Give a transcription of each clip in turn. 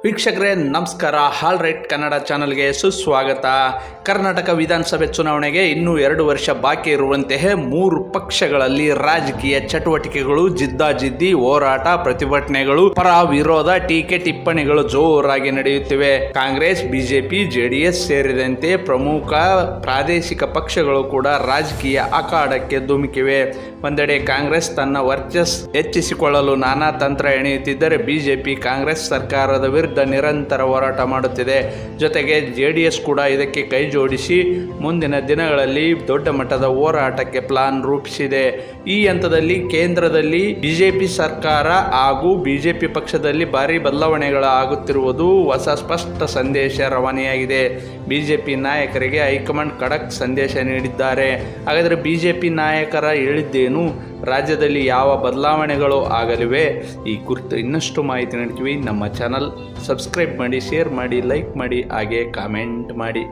ವೀಕ್ಷಕರೇ ನಮಸ್ಕಾರ. All right Kannada ಚಾನಲ್ಗೆ ಸುಸ್ವಾಗತ. ಕರ್ನಾಟಕ ವಿಧಾನಸಭೆ ಚುನಾವಣೆಗೆ ಇನ್ನೂ 2 ವರ್ಷ ಬಾಕಿ ಇರುವಂತೆಯೇ 3 ಪಕ್ಷಗಳಲ್ಲಿ ರಾಜಕೀಯ ಚಟುವಟಿಕೆಗಳು, ಜಿದ್ದಾಜಿದ್ದಿ, ಹೋರಾಟ, ಪ್ರತಿಭಟನೆಗಳು, ಪರ ವಿರೋಧ, ಟೀಕೆ ಟಿಪ್ಪಣಿಗಳು ಜೋರಾಗಿ ನಡೆಯುತ್ತಿವೆ. ಕಾಂಗ್ರೆಸ್, ಬಿಜೆಪಿ, ಜೆಡಿಎಸ್ ಸೇರಿದಂತೆ ಪ್ರಮುಖ ಪ್ರಾದೇಶಿಕ ಪಕ್ಷಗಳು ಕೂಡ ರಾಜಕೀಯ ಅಖಾಡಕ್ಕೆ ಧುಮುಕಿವೆ. ಒಂದೆಡೆ ಕಾಂಗ್ರೆಸ್ ತನ್ನ ವರ್ಚಸ್ ಹೆಚ್ಚಿಸಿಕೊಳ್ಳಲು ನಾನಾ ತಂತ್ರ ಎಣೆಯುತ್ತಿದ್ದರೆ ಬಿಜೆಪಿ ಕಾಂಗ್ರೆಸ್ ಸರ್ಕಾರದ ವಿರುದ್ಧ ನಿರಂತರ ಹೋರಾಟ ಮಾಡುತ್ತಿದೆ. ಜೊತೆಗೆ ಜೆಡಿಎಸ್ ಕೂಡ ಇದಕ್ಕೆ ಕೈ ಜೋಡಿಸಿ ಮುಂದಿನ ದಿನಗಳಲ್ಲಿ ದೊಡ್ಡ ಮಟ್ಟದ ಹೋರಾಟಕ್ಕೆ ಪ್ಲಾನ್ ರೂಪಿಸಿದೆ. ಈ ಹಂತದಲ್ಲಿ ಕೇಂದ್ರದಲ್ಲಿ ಬಿಜೆಪಿ ಸರ್ಕಾರ ಹಾಗೂ ಬಿಜೆಪಿ ಪಕ್ಷದಲ್ಲಿ ಭಾರಿ ಬದಲಾವಣೆಗಳು ಆಗುತ್ತಿರುವುದು ಹೊಸ ಸ್ಪಷ್ಟ ಸಂದೇಶ ರವಾನೆಯಾಗಿದೆ. ಬಿಜೆಪಿ ನಾಯಕರಿಗೆ ಹೈಕಮಾಂಡ್ ಖಡಕ್ ಸಂದೇಶ ನೀಡಿದ್ದಾರೆ. ಹಾಗಾದರೆ ಬಿಜೆಪಿ ನಾಯಕರ ಹೇಳಿದ್ದೇನು? ರಾಜ್ಯದಲ್ಲಿ ಯಾವ ಬದಲಾವಣೆಗಳು ಆಗಲಿವೆ? ಈ ಕುರಿತು ಇನ್ನಷ್ಟು ಮಾಹಿತಿ ನೀಡ್ತೀವಿ. ನಮ್ಮ ಚಾನಲ್ ಸಬ್ಸ್ಕ್ರೈಬ್ ಮಾಡಿ, ಶೇರ್ ಮಾಡಿ, ಲೈಕ್ ಮಾಡಿ, ಹಾಗೆ ಕಾಮೆಂಟ್ ಮಾಡಿ.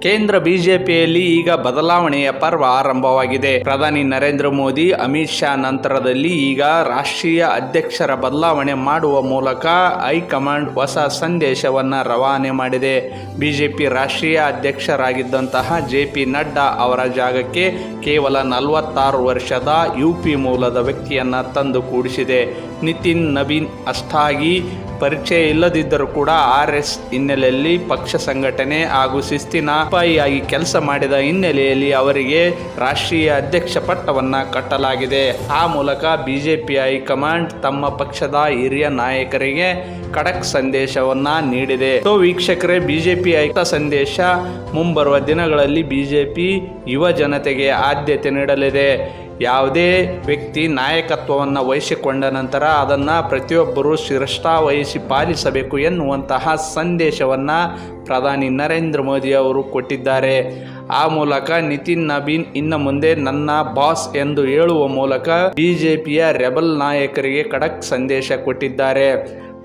ಕೇಂದ್ರ ಬಿಜೆಪಿಯಲ್ಲಿ ಈಗ ಬದಲಾವಣೆಯ ಪರ್ವ ಆರಂಭವಾಗಿದೆ. ಪ್ರಧಾನಿ ನರೇಂದ್ರ ಮೋದಿ, ಅಮಿತ್ ಶಾ ನಂತರದಲ್ಲಿ ಈಗ ರಾಷ್ಟ್ರೀಯ ಅಧ್ಯಕ್ಷರ ಬದಲಾವಣೆ ಮಾಡುವ ಮೂಲಕ ಹೈಕಮಾಂಡ್ ಹೊಸ ಸಂದೇಶವನ್ನು ರವಾನೆ ಮಾಡಿದೆ. ಬಿಜೆಪಿ ರಾಷ್ಟ್ರೀಯ ಅಧ್ಯಕ್ಷರಾಗಿದ್ದಂತಹ JP ನಡ್ಡಾ ಅವರ ಜಾಗಕ್ಕೆ ಕೇವಲ 46 ವರ್ಷದ UP ಮೂಲದ ವ್ಯಕ್ತಿಯನ್ನು ತಂದು ಕೂಡಿಸಿದೆ. ನಿತಿನ್ ನವೀನ್ ಅಷ್ಟಾಗಿ ಪರಿಚಯ ಇಲ್ಲದಿದ್ದರೂ ಕೂಡ RS ಹಿನ್ನೆಲೆಯಲ್ಲಿ ಪಕ್ಷ ಸಂಘಟನೆ ಹಾಗೂ ಶಿಸ್ತಿನ ಸಿಪಾಯಿಯಾಗಿ ಕೆಲಸ ಮಾಡಿದ ಹಿನ್ನೆಲೆಯಲ್ಲಿ ಅವರಿಗೆ ರಾಷ್ಟ್ರೀಯ ಅಧ್ಯಕ್ಷ ಪಟ್ಟವನ್ನು ಕಟ್ಟಲಾಗಿದೆ. ಆ ಮೂಲಕ ಬಿಜೆಪಿ ಹೈಕಮಾಂಡ್ ತಮ್ಮ ಪಕ್ಷದ ಹಿರಿಯ ನಾಯಕರಿಗೆ ಖಡಕ್ ಸಂದೇಶವನ್ನ ನೀಡಿದೆ. ವೀಕ್ಷಕರೇ, ಬಿಜೆಪಿ ಸಂದೇಶ: ಮುಂಬರುವ ದಿನಗಳಲ್ಲಿ ಬಿಜೆಪಿ ಯುವ ಜನತೆಗೆ ಆದ್ಯತೆ ನೀಡಲಿದೆ. ಯಾವುದೇ ವ್ಯಕ್ತಿ ನಾಯಕತ್ವವನ್ನು ವಹಿಸಿಕೊಂಡ ನಂತರ ಅದನ್ನು ಪ್ರತಿಯೊಬ್ಬರೂ ಶಿರಷ್ಟಾವಹಿಸಿ ಪಾಲಿಸಬೇಕು ಎನ್ನುವಂತಹ ಸಂದೇಶವನ್ನು ಪ್ರಧಾನಿ ನರೇಂದ್ರ ಮೋದಿ ಅವರು ಕೊಟ್ಟಿದ್ದಾರೆ. ಆ ಮೂಲಕ ನಿತಿನ್ ನವೀನ್ ಇನ್ನು ಮುಂದೆ ನನ್ನ ಬಾಸ್ ಎಂದು ಹೇಳುವ ಮೂಲಕ ಬಿಜೆಪಿಯ ರೆಬಲ್ ನಾಯಕರಿಗೆ ಖಡಕ್ ಸಂದೇಶ ಕೊಟ್ಟಿದ್ದಾರೆ.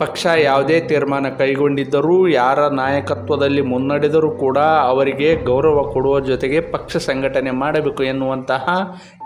ಪಕ್ಷ ಯಾವುದೇ ತೀರ್ಮಾನ ಕೈಗೊಂಡಿದ್ದರೂ, ಯಾರ ನಾಯಕತ್ವದಲ್ಲಿ ಮುನ್ನಡೆದರೂ ಕೂಡ ಅವರಿಗೆ ಗೌರವ ಕೊಡುವ ಜೊತೆಗೆ ಪಕ್ಷ ಸಂಘಟನೆ ಮಾಡಬೇಕು ಎನ್ನುವಂತಹ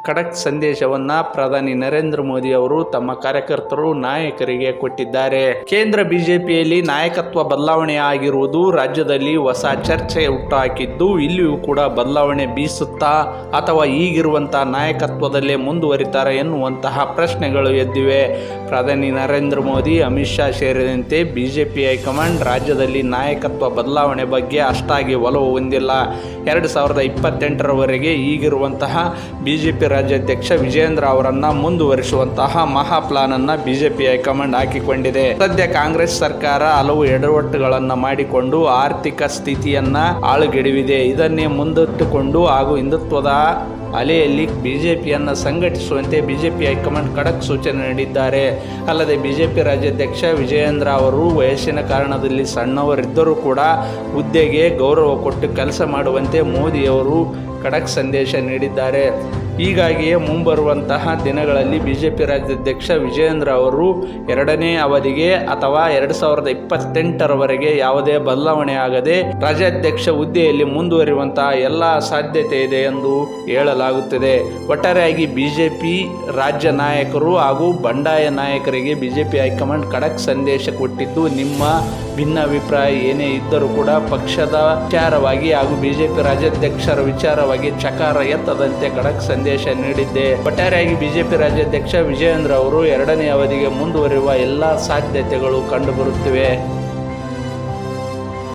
ಖಡಕ್ ಸಂದೇಶವನ್ನು ಪ್ರಧಾನಿ ನರೇಂದ್ರ ಮೋದಿ ಅವರು ತಮ್ಮ ಕಾರ್ಯಕರ್ತರು, ನಾಯಕರಿಗೆ ಕೊಟ್ಟಿದ್ದಾರೆ. ಕೇಂದ್ರ ಬಿಜೆಪಿಯಲ್ಲಿ ನಾಯಕತ್ವ ಬದಲಾವಣೆ ಆಗಿರುವುದು ರಾಜ್ಯದಲ್ಲಿ ಹೊಸ ಚರ್ಚೆ ಹುಟ್ಟುಹಾಕಿದ್ದು, ಇಲ್ಲಿಯೂ ಕೂಡ ಬದಲಾವಣೆ ಬೀಸುತ್ತಾ ಅಥವಾ ಈಗಿರುವಂತಹ ನಾಯಕತ್ವದಲ್ಲೇ ಮುಂದುವರಿತಾರೆ ಎನ್ನುವಂತಹ ಪ್ರಶ್ನೆಗಳು ಎದ್ದಿವೆ. ಪ್ರಧಾನಿ ನರೇಂದ್ರ ಮೋದಿ, ಅಮಿತ್ ಶಾ ಸೇರಿದಂತೆ ಬಿಜೆಪಿ ಹೈಕಮಾಂಡ್ ರಾಜ್ಯದಲ್ಲಿ ನಾಯಕತ್ವ ಬದಲಾವಣೆ ಬಗ್ಗೆ ಅಷ್ಟಾಗಿ ಒಲವು ಹೊಂದಿಲ್ಲ. 2028ರವರೆಗೆ ಈಗಿರುವಂತಹ ಬಿಜೆಪಿ ರಾಜ್ಯಾಧ್ಯಕ್ಷ ವಿಜಯೇಂದ್ರ ಅವರನ್ನ ಮುಂದುವರಿಸುವಂತಹ ಮಹಾ ಪ್ಲಾನ್ ಅನ್ನ ಬಿಜೆಪಿ ಹೈಕಮಾಂಡ್ ಹಾಕಿಕೊಂಡಿದೆ. ಸದ್ಯ ಕಾಂಗ್ರೆಸ್ ಸರ್ಕಾರ ಹಲವು ಎಡವಟ್ಟುಗಳನ್ನು ಮಾಡಿಕೊಂಡು ಆರ್ಥಿಕ ಸ್ಥಿತಿಯನ್ನ ಹಾಳುಗೆಡವಿದೆ. ಇದನ್ನೇ ಮುಂದಿಟ್ಟುಕೊಂಡು ಹಾಗೂ ಹಿಂದುತ್ವದ ಅಲೆಯಲ್ಲಿ ಬಿಜೆಪಿಯನ್ನು ಸಂಘಟಿಸುವಂತೆ ಬಿಜೆಪಿ ಹೈಕಮಾಂಡ್ ಖಡಕ್ ಸೂಚನೆ ನೀಡಿದ್ದಾರೆ. ಅಲ್ಲದೆ ಬಿಜೆಪಿ ರಾಜ್ಯಾಧ್ಯಕ್ಷ ವಿಜಯೇಂದ್ರ ಅವರು ವಯಸ್ಸಿನ ಕಾರಣದಲ್ಲಿ ಸಣ್ಣವರಿದ್ದರೂ ಕೂಡ ಹುದ್ದೆಗೆ ಗೌರವ ಕೊಟ್ಟು ಕೆಲಸ ಮಾಡುವಂತೆ ಮೋದಿಯವರು ಖಡಕ್ ಸಂದೇಶ ನೀಡಿದ್ದಾರೆ. ಹೀಗಾಗಿಯೇ ಮುಂಬರುವಂತಹ ದಿನಗಳಲ್ಲಿ ಬಿಜೆಪಿ ರಾಜ್ಯಾಧ್ಯಕ್ಷ ವಿಜಯೇಂದ್ರ ಅವರು 2ನೇ ಅವಧಿಗೆ ಅಥವಾ 2028ರವರೆಗೆ ಯಾವುದೇ ಬದಲಾವಣೆ ಆಗದೆ ರಾಜ್ಯಾಧ್ಯಕ್ಷ ಹುದ್ದೆಯಲ್ಲಿ ಮುಂದುವರಿಯುವಂತಹ ಎಲ್ಲ ಸಾಧ್ಯತೆ ಇದೆ ಎಂದು ಹೇಳಲಾಗುತ್ತಿದೆ. ಒಟ್ಟಾರೆಯಾಗಿ ಬಿಜೆಪಿ ರಾಜ್ಯ ನಾಯಕರು ಹಾಗೂ ಬಂಡಾಯ ನಾಯಕರಿಗೆ ಬಿಜೆಪಿ ಹೈಕಮಾಂಡ್ ಖಡಕ್ ಸಂದೇಶ ಕೊಟ್ಟಿದ್ದು, ನಿಮ್ಮ ಭಿನ್ನಾಭಿಪ್ರಾಯ ಏನೇ ಇದ್ದರೂ ಕೂಡ ಪಕ್ಷದ ವಿಚಾರವಾಗಿ ಹಾಗೂ ಬಿಜೆಪಿ ರಾಜ್ಯಾಧ್ಯಕ್ಷರ ವಿಚಾರವಾಗಿ ಚಕಾರ ಎತ್ತದಂತೆ ಖಡಕ್ ಸಂದೇಶ ನೀಡಿದ್ದೆ. ಒಟ್ಟಾರೆಯಾಗಿ ಬಿಜೆಪಿ ರಾಜ್ಯಾಧ್ಯಕ್ಷ ವಿಜಯೇಂದ್ರ ಅವರು 2ನೇ ಅವಧಿಗೆ ಮುಂದುವರಿಯುವ ಎಲ್ಲ ಸಾಧ್ಯತೆಗಳು ಕಂಡುಬರುತ್ತಿವೆ.